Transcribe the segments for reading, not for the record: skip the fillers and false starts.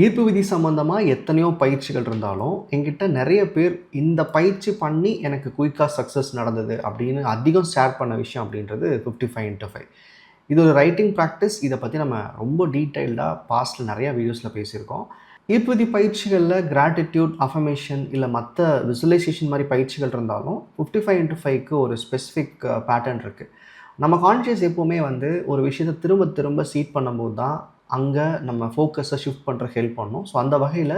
ஈர்ப்பு விதி சம்மந்தமாக எத்தனையோ பயிற்சிகள் இருந்தாலும் என்கிட்ட நிறைய பேர் இந்த பயிற்சி பண்ணி எனக்கு குயிக்காக சக்ஸஸ் நடந்தது அப்படின்னு அதிகம் ஷேர் பண்ண விஷயம் அப்படின்றது 55x5. இது ஒரு ரைட்டிங் ப்ராக்டிஸ். இதை பற்றி நம்ம ரொம்ப டீட்டெயில்டாக பாஸ்ட்டில் நிறையா வீடியோஸில் பேசியிருக்கோம். ஈர்ப்பு விதி பயிற்சிகளில் கிராட்டிடியூட், அஃபர்மேஷன் இல்லை மற்ற விசுவலைசேஷன் மாதிரி பயிற்சிகள் இருந்தாலும் 55x5க்கு ஒரு ஸ்பெசிஃபிக் பேட்டர்ன் இருக்குது. நம்ம கான்ஷியஸ் எப்போவுமே ஒரு விஷயத்தை திரும்ப திரும்ப சீட் பண்ணும்போது தான் அங்கே நம்ம ஃபோக்கஸை ஷிஃப்ட் பண்ணுற ஹெல்ப் பண்ணணும். ஸோ அந்த வகையில்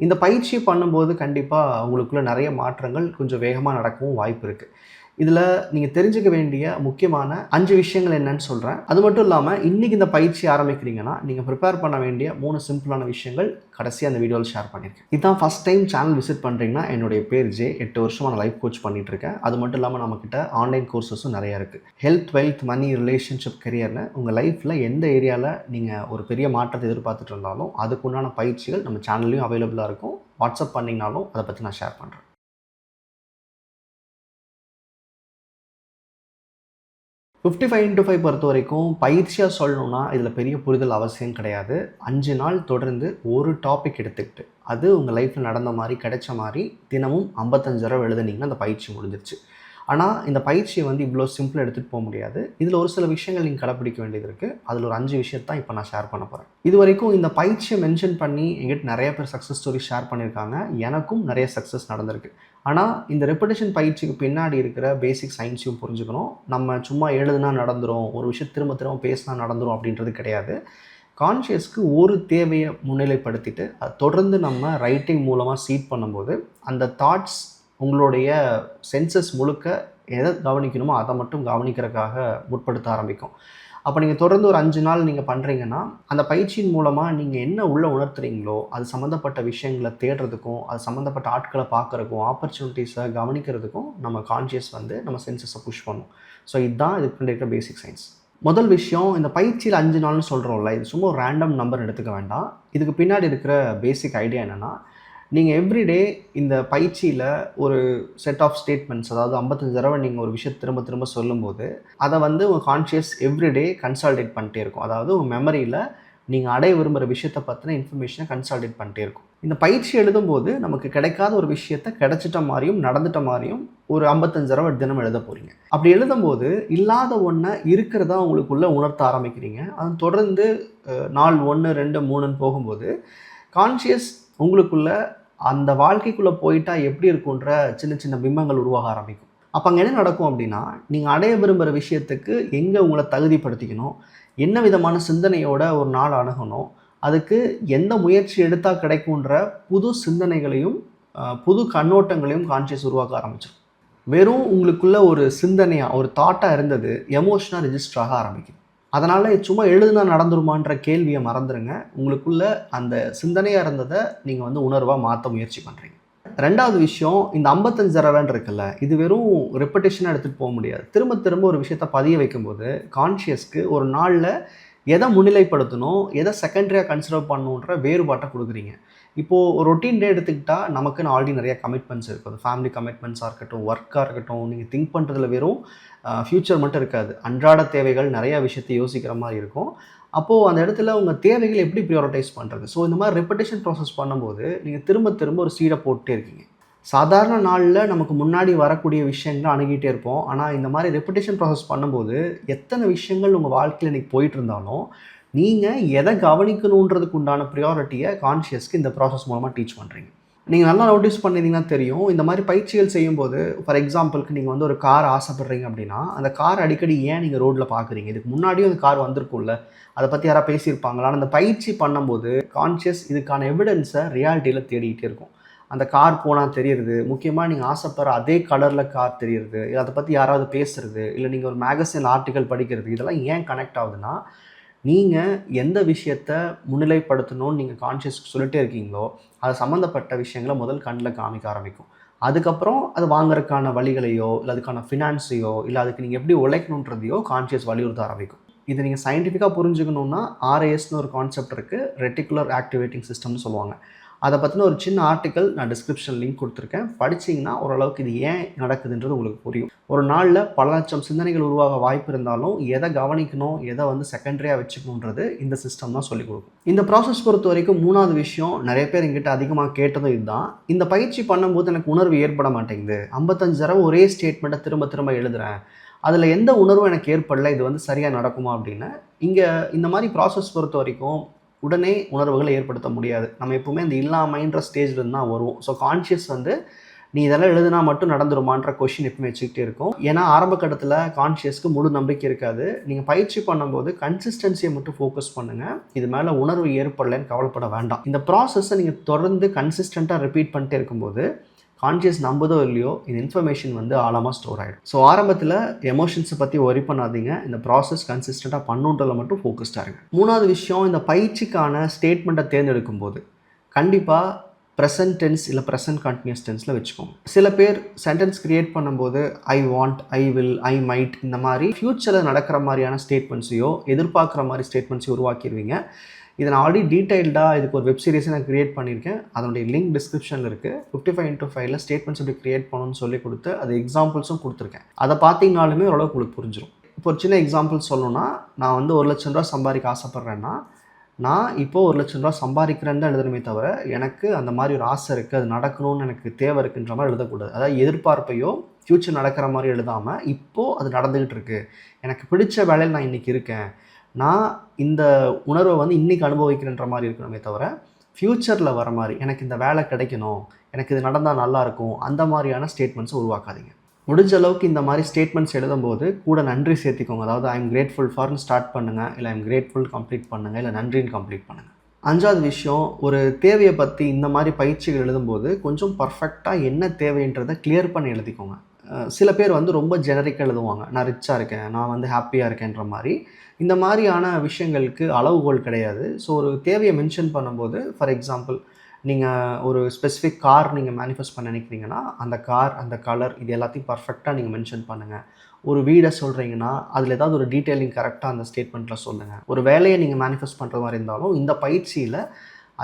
இந்த பயிற்சி பண்ணும்போது கண்டிப்பாக உங்களுக்குள்ளே நிறைய மாற்றங்கள் கொஞ்சம் வேகமாக நடக்கவும் வாய்ப்பு இருக்குது. இதில் நீங்கள் தெரிஞ்சுக்க வேண்டிய முக்கியமான 5 விஷயங்கள் என்னன்னு சொல்கிறேன். அது மட்டும் இல்லாமல் இன்றைக்கி இந்த பயிற்சி ஆரம்பிக்கிறீங்கன்னா நீங்கள் ப்ரிப்பேர் பண்ண வேண்டிய 3 சிம்பிளான விஷயங்கள் கடைசியாக அந்த வீடியோவில் ஷேர் பண்ணியிருக்கேன். இதுதான் ஃபஸ்ட் டைம் சேனல் விசிட் பண்ணுறீங்கன்னா என்னுடைய பேர் ஜே. 8 வருஷமாக நான் லைஃப் கோச் பண்ணிகிட்ருக்கேன். அது மட்டும் இல்லாமல் நம்மக்கிட்ட ஆன்லைன் கோர்சஸும் நிறையா இருக்குது. ஹெல்த், வெல்த், மனி, ரிலேஷன்ஷிப், கெரியர்னு உங்கள் லைஃப்பில் எந்த ஏரியாவில் நீங்கள் ஒரு பெரிய மாற்றத்தை எதிர்பார்த்துட்டு இருந்தாலும் அதுக்குண்டான பயிற்சிகள் நம்ம சேனல்லையும் அவைலபிளாக இருக்கும். வாட்ஸ்அப் பண்ணிங்கனாலும் அதை பற்றி நான் ஷேர் பண்ணுறேன். 55x5 பொறுத்த வரைக்கும் பயிற்சியாக சொல்லணும்னா இதில் பெரிய புரிதல் அவசியம் கிடையாது. 5 நாள் தொடர்ந்து ஒரு டாபிக் எடுத்துக்கிட்டு அது உங்கள் லைஃப்பில் நடந்த மாதிரி கிடைச்ச மாதிரி தினமும் 55 தடவை எழுதுனீங்கன்னா அந்த பயிற்சி முடிஞ்சிருச்சு. ஆனால் இந்த பயிற்சியை இவ்வளோ சிம்பிளாக எடுத்துகிட்டு போக முடியாது. இதில் ஒரு சில விஷயங்கள் நீங்கள் கடைப்பிடிக்க வேண்டியது இருக்குது. அதில் ஒரு 5 விஷயத்தான் இப்போ நான் ஷேர் பண்ண போகிறேன். இது வரைக்கும் இந்த பயிற்சியை மென்ஷன் பண்ணி எங்கிட்ட நிறைய பேர் சக்ஸஸ் ஸ்டோரி ஷேர் பண்ணியிருக்காங்க. எனக்கும் நிறைய சக்ஸஸ் நடந்திருக்கு. ஆனால் இந்த ரெப்பிடேஷன் பயிற்சிக்கு பின்னாடி இருக்கிற பேசிக் சயின்ஸையும் புரிஞ்சுக்கணும். நம்ம சும்மா எழுதுனா நடந்துடும், ஒரு விஷயம் திரும்ப திரும்ப பேசினா நடந்துடும் அப்படின்றது கிடையாது. கான்ஷியஸ்க்கு ஒரு தேவையை முன்னிலைப்படுத்திட்டு அது தொடர்ந்து நம்ம ரைட்டிங் மூலமாக சீட் பண்ணும்போது அந்த தாட்ஸ் உங்களுடைய சென்சஸ் முழுக்க எதை கவனிக்கணுமோ அதை மட்டும் கவனிக்கிறதுக்காக முற்படுத்த ஆரம்பிக்கும். அப்போ நீங்கள் தொடர்ந்து ஒரு 5 நாள் நீங்கள் பண்ணுறீங்கன்னா அந்த பயிற்சியின் மூலமாக நீங்கள் என்ன உள்ளே உணர்த்துறீங்களோ அது சம்மந்தப்பட்ட விஷயங்களை தேடுறதுக்கும் அது சம்மந்தப்பட்ட ஆட்களை பார்க்குறதுக்கும் ஆப்பர்ச்சுனிட்டிஸை கவனிக்கிறதுக்கும் நம்ம கான்ஷியஸ் நம்ம சென்சஸை புஷ் பண்ணும். ஸோ இதுதான் இதுக்கு இருக்கிற பேசிக் சயின்ஸ். முதல் விஷயம், இந்த பயிற்சியில் 5 நாள்னு சொல்கிறோம்ல, இது சும்மா ஒரு ரேண்டம் நம்பர் எடுத்துக்க வேண்டாம். இதுக்கு பின்னாடி இருக்கிற பேசிக் ஐடியா என்னென்னா, நீங்கள் எவ்ரிடே இந்த பயிற்சியில் ஒரு செட் ஆஃப் ஸ்டேட்மெண்ட்ஸ், அதாவது 55 தடவை நீங்கள் ஒரு விஷயத்தை திரும்ப திரும்ப சொல்லும்போது அதை உங்கள் கான்ஷியஸ் எவ்ரிடே கன்சால்டேட் பண்ணிட்டே இருக்கும். அதாவது உங்கள் மெமரியில் நீங்கள் அடைய விரும்புகிற விஷயத்தை பற்றின இன்ஃபர்மேஷனை கன்சால்டேட் பண்ணிட்டே இருக்கும். இந்த பயிற்சி எழுதும்போது நமக்கு கிடைக்காத ஒரு விஷயத்தை கிடைச்சிட்ட மாதிரியும் நடந்துட்ட மாதிரியும் ஒரு 55 தடவை தினம் எழுத போகிறீங்க. அப்படி எழுதும்போது இல்லாத ஒன்றை இருக்கிறதா உங்களுக்குள்ளே உணர்த்த ஆரம்பிக்கிறீங்க. அது தொடர்ந்து நாள் 1, 2, 3ன்னு போகும்போது கான்ஷியஸ் உங்களுக்குள்ள அந்த வாழ்க்கைக்குள்ளே போயிட்டா எப்படி இருக்குன்ற சின்ன சின்ன பிம்பங்கள் உருவாக ஆரம்பிக்கும். அப்போ அங்கே என்ன நடக்கும் அப்படின்னா, நீங்கள் அடைய விரும்புகிற விஷயத்துக்கு எங்கே உங்களை தகுதிப்படுத்திக்கணும், என்ன விதமான சிந்தனையோட ஒரு நாள் அணுகணும், அதுக்கு எந்த முயற்சி எடுத்தால் கிடைக்குன்ற புது சிந்தனைகளையும் புது கண்ணோட்டங்களையும் கான்ஷியஸ் உருவாக்க ஆரம்பிச்சிடும். வெறும் உங்களுக்குள்ள ஒரு சிந்தனையாக ஒரு தாட்டாக இருந்தது எமோஷனாக ரெஜிஸ்டர் ஆக ஆரம்பிக்கும். அதனால் சும்மா எழுதுனா நடந்துருமான்ற கேள்வியை மறந்துடுங்க. உங்களுக்குள்ள அந்த சிந்தனையாக இருந்ததை நீங்கள் உணர்வாக மாற்ற முயற்சி பண்ணுறீங்க. ரெண்டாவது விஷயம், இந்த 55 தடவைன்னு இருக்குல்ல, இது வெறும் ரெப்பிட்டேஷனாக எடுத்துகிட்டு போக முடியாது. திரும்ப திரும்ப ஒரு விஷயத்தை பதிய வைக்கும்போது கான்ஷியஸ்க்கு ஒரு நாளில் எதை முன்னிலைப்படுத்தணும், எதை செகண்டரியாக கன்சிடர் பண்ணணுன்ற வேறுபாட்டை கொடுக்குறீங்க. இப்போது ஒரு ரொட்டீன் டே எடுத்துக்கிட்டால் நமக்குன்னு ஆல்ரெடி நிறைய கமிட்மெண்ட்ஸ் இருக்குது. அது ஃபேமிலி கமிட்மெண்ட்ஸாக இருக்கட்டும், ஒர்க்காக இருக்கட்டும், நீங்கள் திங்க் பண்ணுறதுல வெறும் ஃப்யூச்சர் மட்டும் இருக்காது. அன்றாட தேவைகள் நிறையா விஷயத்தை யோசிக்கிற மாதிரி இருக்கும். அப்போது அந்த இடத்துல உங்கள் தேவைகளை எப்படி ப்ரியாரிட்டைஸ் பண்ணுறது? ஸோ இந்த மாதிரி ரெப்பிட்டேஷன் ப்ராசஸ் பண்ணும்போது நீங்கள் திரும்ப திரும்ப ஒரு சீடை போட்டுட்டே இருக்கீங்க. சாதாரண நாளில் நமக்கு முன்னாடி வரக்கூடிய விஷயங்களை அணுகிட்டே இருப்போம். ஆனால் இந்த மாதிரி ரெப்பிட்டேஷன் ப்ராசஸ் பண்ணும்போது எத்தனை விஷயங்கள் உங்கள் வாழ்க்கையில் இன்றைக்கி போயிட்டு இருந்தாலும் நீங்கள் எதை கவனிக்கணுன்றதுக்கு உண்டான ப்ரியாரிட்டியை கான்ஷியஸ்க்கு இந்த ப்ராசஸ் மூலமாக டீச் பண்ணுறீங்க. நீங்கள் நல்லா நோட்டீஸ் பண்ணிங்கன்னா தெரியும். இந்த மாதிரி பயிற்சிகள் செய்யும்போது ஃபார் எக்ஸாம்பிளுக்கு நீங்கள் ஒரு கார் ஆசைப்படுறீங்க அப்படின்னா அந்த கார் அடிக்கடி ஏன் நீங்கள் ரோட்டில் பார்க்குறீங்க? இதுக்கு முன்னாடியும் அந்த கார் வந்திருக்கும்ல, அதை பற்றி யாராவது பேசியிருப்பாங்களா? அந்த பயிற்சி பண்ணும்போது கான்ஷியஸ் இதுக்கான எவிடன்ஸை ரியாலிட்டியில் தேடிக்கிட்டே இருக்கும். அந்த கார் போனால் தெரியுறது, முக்கியமாக நீங்கள் ஆசைப்படுற அதே கலரில் கார் தெரியுறது, இல்லை அதை பற்றி யாராவது பேசுகிறது, இல்லை நீங்கள் ஒரு மேகசின் ஆர்டிக்கல் படிக்கிறது, இதெல்லாம் ஏன் கனெக்ட் ஆகுதுன்னா நீங்கள் எந்த விஷயத்தை முன்னிலைப்படுத்தணும்னு நீங்கள் கான்ஷியஸ்க்கு சொல்லிட்டே இருக்கீங்களோ அது சம்மந்தப்பட்ட விஷயங்களை முதல் கண்ணில் காமிக்க ஆரம்பிக்கும். அதுக்கப்புறம் அது வாங்குறதுக்கான வழிகளையோ இல்லை அதுக்கான ஃபினான்ஸையோ இல்லை அதுக்கு நீங்கள் எப்படி உழைக்கணுன்றதையோ கான்ஷியஸ் வலியுறுத்த ஆரம்பிக்கும். இது நீங்கள் சயின்டிஃபிக்காக புரிஞ்சுக்கணுன்னா RASன்னு ஒரு கான்செப்ட் இருக்குது, ரெட்டிகுலர் ஆக்டிவேட்டிங் சிஸ்டம்னு சொல்லுவாங்க. அதை பற்றின ஒரு சின்ன ஆர்டிக்கல் நான் டிஸ்கிரிப்ஷன் லிங்க் கொடுத்துருக்கேன். படிச்சிங்கன்னா ஓரளவுக்கு இது ஏன் நடக்குதுன்றது உங்களுக்கு புரியும். ஒரு நாளில் பல லட்சம் சிந்தனைகள் உருவாக வாய்ப்பு இருந்தாலும் எதை கவனிக்கணும், எதை வந்து செகண்டரியாக வச்சுக்கணுன்றது இந்த சிஸ்டம் தான் சொல்லிக் கொடுக்கும். இந்த ப்ராசஸ் பொறுத்த வரைக்கும் 3வது விஷயம் நிறைய பேர் எங்கிட்ட அதிகமாக கேட்டதும் இதுதான். இந்த பயிற்சி பண்ணும்போது எனக்கு உணர்வு ஏற்பட மாட்டேங்குது. 55 தடவை ஒரே ஸ்டேட்மெண்ட்டை திரும்ப திரும்ப எழுதுகிறேன். அதில் எந்த உணர்வும் எனக்கு ஏற்படல. இது வந்து சரியாக நடக்குமா அப்படின்னு. இங்கே இந்த மாதிரி ப்ராசஸ் பொறுத்த வரைக்கும் உடனே உணர்வுகளை ஏற்படுத்த முடியாது. நம்ம எப்பவுமே இந்த இல்லாமைன்ற ஸ்டேஜில் தான் வருவோம். ஸோ கான்ஷியஸ் வந்து நீ இதெல்லாம் எழுதுனா மட்டும் நடந்துருமான்ற கொஷின் எப்பவுமே வச்சுக்கிட்டே இருக்கும். ஏன்னா ஆரம்ப கட்டத்தில் கான்ஷியஸ்க்கு முழு நம்பிக்கை இருக்காது. நீங்கள் பயிற்சி பண்ணும்போது கன்சிஸ்டன்சியை மட்டும் ஃபோக்கஸ் பண்ணுங்கள். இது மேலே உணர்வு ஏற்படலைன்னு கவலைப்பட வேண்டாம். இந்த ப்ராசஸை நீங்கள் தொடர்ந்து கன்சிஸ்டண்ட்டாக ரிப்பீட் பண்ணிட்டே இருக்கும்போது கான்ஷியஸ் நம்புதோ இல்லையோ இந்த இன்ஃபர்மேஷன் வந்து ஆழமாக ஸ்டோர் ஆகிடும். ஸோ ஆரம்பத்தில் எமோஷன்ஸை பற்றி ஒரி பண்ணாதீங்க. இந்த ப்ராசஸ் கன்சிஸ்டண்ட்டாக பண்ணுன்றதில் மட்டும் ஃபோக்கஸ்டாக இருங்க. 3வது விஷயம், இந்த பயிற்சிக்கான ஸ்டேட்மெண்ட்டை தேர்ந்தெடுக்கும் போது கண்டிப்பாக ப்ரெசன்ட் டென்ஸ் இல்லை ப்ரெசன்ட் கண்டினியூஸ் டென்ஸில் வச்சுக்கோங்க. சில பேர் சென்டென்ஸ் கிரியேட் பண்ணும்போது I want, I will, I might இந்த மாதிரி ஃப்யூச்சரில் நடக்கிற மாதிரியான ஸ்டேட்மெண்ட்ஸையோ எதிர்பார்க்குற மாதிரி ஸ்டேட்மெண்ட்ஸையும் உருவாக்கிடுவீங்க. இதை நான் ஆல்ரெடி டீட்டெயில்டாக இதுக்கு ஒரு வெப் சீரிஸை நான் க்ரியேட் பண்ணியிருக்கேன். அதனுடைய லிங்க் டிஸ்கிரிப்ஷனில் இருக்குது. 55x5 ஸ்டேட்மெண்ட்ஸ் எப்படி க்ரியேட் பண்ணணும்னு சொல்லி கொடுத்து அது எக்ஸாம்பிள்ஸும் கொடுத்துருக்கேன். அதை பார்த்தீங்கனாலுமே ஓரளவுக்கு உங்களுக்கு புரிஞ்சிடும். இப்போ ஒரு சின்ன எக்ஸாம்பிள் சொல்லணும்னா, நான் வந்து 1 லட்சம் ரூபா சம்பாதிக்க ஆசைப்பட்றேன்னா நான் இப்போது 1 லட்சம் ரூபா சம்பாதிக்கிறேன்னு தான் எழுதணுமே தவிர எனக்கு அந்த மாதிரி ஒரு ஆசை இருக்குது, அது நடக்கணும்னு எனக்கு தேவை இருக்குன்ற மாதிரி எழுதக்கூடாது. அதாவது எதிர்பார்ப்பையோ ஃப்யூச்சர் நடக்கிற மாதிரி எழுதாமல் இப்போது அது நடந்துக்கிட்டு இருக்குது, எனக்கு பிடிச்ச வேலையில் நான் இன்றைக்கி இருக்கேன், நான் இந்த உணர்வை வந்து இன்றைக்கி அனுபவிக்கிறேன்ற மாதிரி இருக்கணுமே தவிர ஃப்யூச்சரில் வர மாதிரி எனக்கு இந்த வேலை கிடைக்கணும், எனக்கு இது நடந்தால் நல்லாயிருக்கும் அந்த மாதிரியான ஸ்டேட்மெண்ட்ஸை உருவாக்காதீங்க. முடிஞ்ச அளவுக்கு இந்த மாதிரி ஸ்டேட்மெண்ட்ஸ் எழுதும்போது கூட நன்றி சேர்த்திக்கோங்க. அதாவது ஐ எம் கிரேட்ஃபுல் ஃபார்னு ஸ்டார்ட் பண்ணுங்கள், இல்லை ஐ எம் கிரேட்ஃபுல் கம்ப்ளீட் பண்ணுங்கள், இல்லை நன்றின்னு கம்ப்ளீட் பண்ணுங்கள். 5வது விஷயம், ஒரு தேவையை பற்றி இந்த மாதிரி பயிற்சிகள் எழுதும்போது கொஞ்சம் பர்ஃபெக்டாக என்ன தேவைன்றதை கிளியர் பண்ணி எழுதிக்கோங்க. சில பேர் வந்து ரொம்ப ஜெனரிக்காக எழுதுவாங்க. நான் ரிச்சாக இருக்கேன், நான் வந்து ஹாப்பியாக இருக்கேன்ற மாதிரி. இந்த மாதிரியான விஷயங்களுக்கு அளவுகோல் கிடையாது. ஸோ ஒரு தேவையை மென்ஷன் பண்ணும்போது ஃபார் எக்ஸாம்பிள் நீங்கள் ஒரு ஸ்பெசிஃபிக் கார் நீங்கள் மேனிஃபெஸ்ட் பண்ண நினைக்கிறீங்கன்னா அந்த கார், அந்த கலர் இது எல்லாத்தையும் பர்ஃபெக்டாக நீங்கள் மென்ஷன் பண்ணுங்கள். ஒரு வீடை சொல்கிறீங்கன்னா அதில் ஏதாவது ஒரு டீட்டெயிலிங் கரெக்டாக அந்த ஸ்டேட்மெண்ட்டில் சொல்லுங்கள். ஒரு வேலையை நீங்கள் மேனிஃபெஸ்ட் பண்ணுற மாதிரி இருந்தாலும் இந்த பயிற்சியில்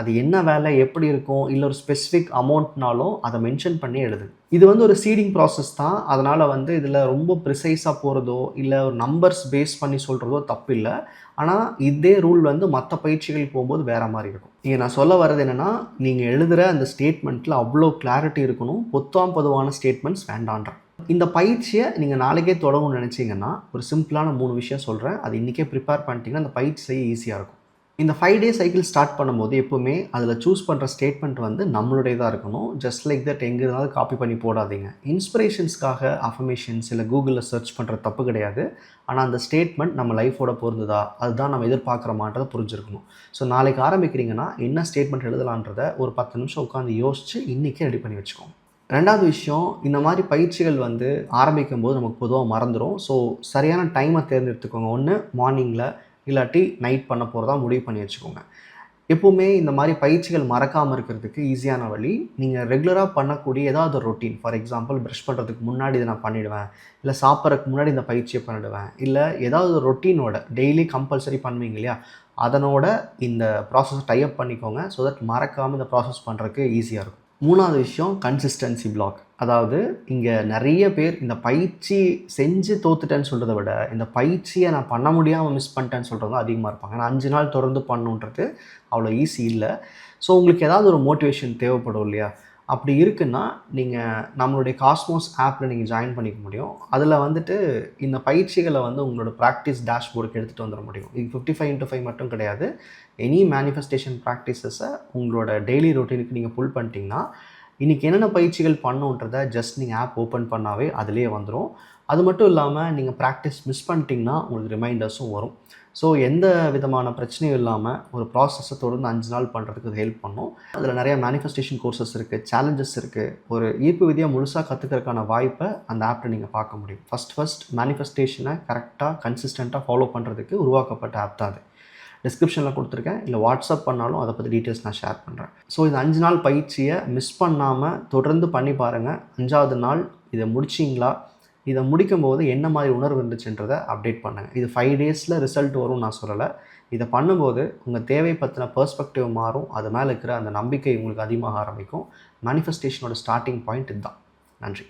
அது என்ன வேலை, எப்படி இருக்கும், இல்லை ஒரு ஸ்பெசிஃபிக் அமௌண்ட்னாலும் அதை மென்ஷன் பண்ணி எழுது. இது வந்து ஒரு சீடிங் ப்ராசஸ் தான். அதனால் வந்து இதில் ரொம்ப ப்ரிசைஸாக போகிறதோ இல்லை ஒரு நம்பர்ஸ் பேஸ் பண்ணி சொல்கிறதோ தப்பு இல்லை. ஆனால் இதே ரூல் வந்து மற்ற பயிற்சிகள் போகும்போது வேறு மாதிரி இருக்கும். இங்கே நான் சொல்ல வர்றது என்னென்னா, நீங்கள் எழுதுகிற அந்த ஸ்டேட்மெண்ட்டில் அவ்வளோ கிளாரிட்டி இருக்கணும். பொதுவான ஸ்டேட்மெண்ட்ஸ் வேண்டான்ற. இந்த பயிற்சியை நீங்கள் நாளைக்கே தொடங்கணும்னு நினச்சிங்கன்னா ஒரு சிம்பிளான 3 விஷயம் சொல்கிறேன். அது இன்றைக்கே ப்ரிப்பேர் பண்ணிட்டீங்கன்னா அந்த பயிற்சி செய்ய ஈஸியாக இருக்கும். இந்த 5 டே சைக்கிள் ஸ்டார்ட் பண்ணும்போது எப்போவுமே அதில் சூஸ் பண்ணுற ஸ்டேட்மெண்ட் வந்து நம்மளுடையதாக இருக்கணும். ஜஸ்ட் லைக் தட் எங்கே இருந்தாலும் காப்பி பண்ணி போடாதீங்க. இன்ஸ்பிரேஷன்ஸ்க்காக அஃபர்மேஷன்ஸ் இல்லை கூகுளில் சர்ச் பண்ணுற தப்பு கிடையாது. ஆனால் அந்த ஸ்டேட்மெண்ட் நம்ம லைஃபோட பொருந்துதா, அதுதான் நம்ம எதிர்பார்க்குறோமான்றதை புரிஞ்சிருக்கணும். ஸோ நாளைக்கு ஆரம்பிக்கிறீங்கன்னா என்ன ஸ்டேட்மெண்ட் எழுதலான்றதை ஒரு 10 நிமிஷம் உட்காந்து யோசித்து இன்றைக்கே ரெடி பண்ணி வச்சுக்கோங்க. 2வது விஷயம், இந்த மாதிரி பயிற்சிகள் வந்து ஆரம்பிக்கும் போது நமக்கு பொதுவாக மறந்துடும். ஸோ சரியான டைமை தேர்ந்தெடுத்துக்கோங்க. ஒன்று மார்னிங்கில் இல்லாட்டி நைட் பண்ண போகிறதா முடிவு பண்ணி வச்சுக்கோங்க. எப்போவுமே இந்த மாதிரி பயிற்சிகள் மறக்காமல் இருக்கிறதுக்கு ஈஸியான வழி, நீங்கள் ரெகுலராக பண்ணக்கூடிய ஏதாவது ஒரு ரொட்டீன். ஃபார் எக்ஸாம்பிள் ப்ரஷ் பண்ணுறதுக்கு முன்னாடி இதை நான் பண்ணிவிடுவேன், இல்லை சாப்பிட்றதுக்கு முன்னாடி இந்த பயிற்சியை பண்ணிவிடுவேன், இல்லை ஏதாவது ஒரு ரொட்டீனோட டெய்லி கம்பல்சரி பண்ணுவீங்க இல்லையா, அதனோட இந்த ப்ராசஸை டைப் பண்ணிக்கோங்க. ஸோ தட் மறக்காமல் இந்த ப்ராசஸ் பண்ணுறதுக்கு ஈஸியாக இருக்கும். 3வது விஷயம், கன்சிஸ்டன்சி பிளாக். அதாவது இங்கே நிறைய பேர் இந்த பயிற்சி செஞ்சு தோத்துட்டேன்னு சொல்கிறத விட இந்த பயிற்சியை நான் பண்ண முடியாமல் மிஸ் பண்ணிட்டேன்னு சொல்கிறவங்க அதிகமாக இருப்பாங்க. ஏன்னா 5 நாள் தொடர்ந்து பண்ணுன்றது அவ்வளோ ஈஸி இல்லை. ஸோ உங்களுக்கு ஏதாவது ஒரு மோட்டிவேஷன் தேவைப்படும் இல்லையா, அப்படி இருக்குன்னா நீங்கள் நம்மளுடைய காஸ்மோஸ் ஆப்பில் நீங்கள் ஜாயின் பண்ணிக்க முடியும். அதில் வந்துட்டு இந்த பயிற்சிகளை வந்து உங்களோட ப்ராக்டிஸ் டேஷ்போர்டுக்கு எடுத்துகிட்டு வந்துட முடியும். இது 55x5 மட்டும் கிடையாது. எனி மேனிஃபெஸ்டேஷன் ப்ராக்டிஸஸை உங்களோட டெய்லி ரொட்டீனுக்கு நீங்கள் புல் பண்ணிட்டீங்கன்னா இன்றைக்கி என்னென்ன பயிற்சிகள் பண்ணுன்றதை ஜஸ்ட் நீங்கள் ஆப் ஓப்பன் பண்ணாவே அதிலே வந்துடும். அது மட்டும் இல்லாமல் நீங்கள் ப்ராக்டிஸ் மிஸ் பண்ணிட்டீங்கன்னா உங்களுக்கு ரிமைண்டர்ஸும் வரும். ஸோ எந்த விதமான பிரச்சனையும் இல்லாமல் ஒரு ப்ராசஸை தொடர்ந்து 5 நாள் பண்ணுறதுக்கு இது ஹெல்ப் பண்ணும். அதில் நிறையா மேனிஃபெஸ்டேஷன் கோர்சஸ் இருக்குது, சேலஞ்சஸ் இருக்குது. ஒரு ஈர்ப்பு விதியை முழுசாக கற்றுக்கிறதுக்கான வாய்ப்பை அந்த ஆப்பில் நீங்கள் பார்க்க முடியும். ஃபஸ்ட் மேனிஃபெஸ்டேஷனை கரெக்டாக கன்சிஸ்டண்ட்டாக ஃபாலோ பண்ணுறதுக்கு உருவாக்கப்பட்ட ஆப் தான் அது. டிஸ்கிரிப்ஷனில் கொடுத்துருக்கேன், இல்லை வாட்ஸ்அப் பண்ணாலும் அதை பற்றி டீட்டெயில்ஸ் நான் ஷேர் பண்ணுறேன். ஸோ இந்த 5 நாள் பயிற்சியை மிஸ் பண்ணாமல் தொடர்ந்து பண்ணி பாருங்கள். 5வது நாள் இதை முடிச்சிங்களா, இதை முடிக்கும்போது என்ன மாதிரி உணர்வு இருந்துச்சுன்றதை அப்டேட் பண்ணுங்கள். இது 5 டேஸில் ரிசல்ட் வரும்னு நான் சொல்லலை. இதை பண்ணும்போது உங்கள் தேவை பற்றின பெர்ஸ்பெக்டிவ் மாறும். அது மேலே இருக்கிற அந்த நம்பிக்கை உங்களுக்கு அதிகமாக ஆரம்பிக்கும். மேனிஃபெஸ்டேஷனோட ஸ்டார்டிங் பாயிண்ட் இதுதான். நன்றி.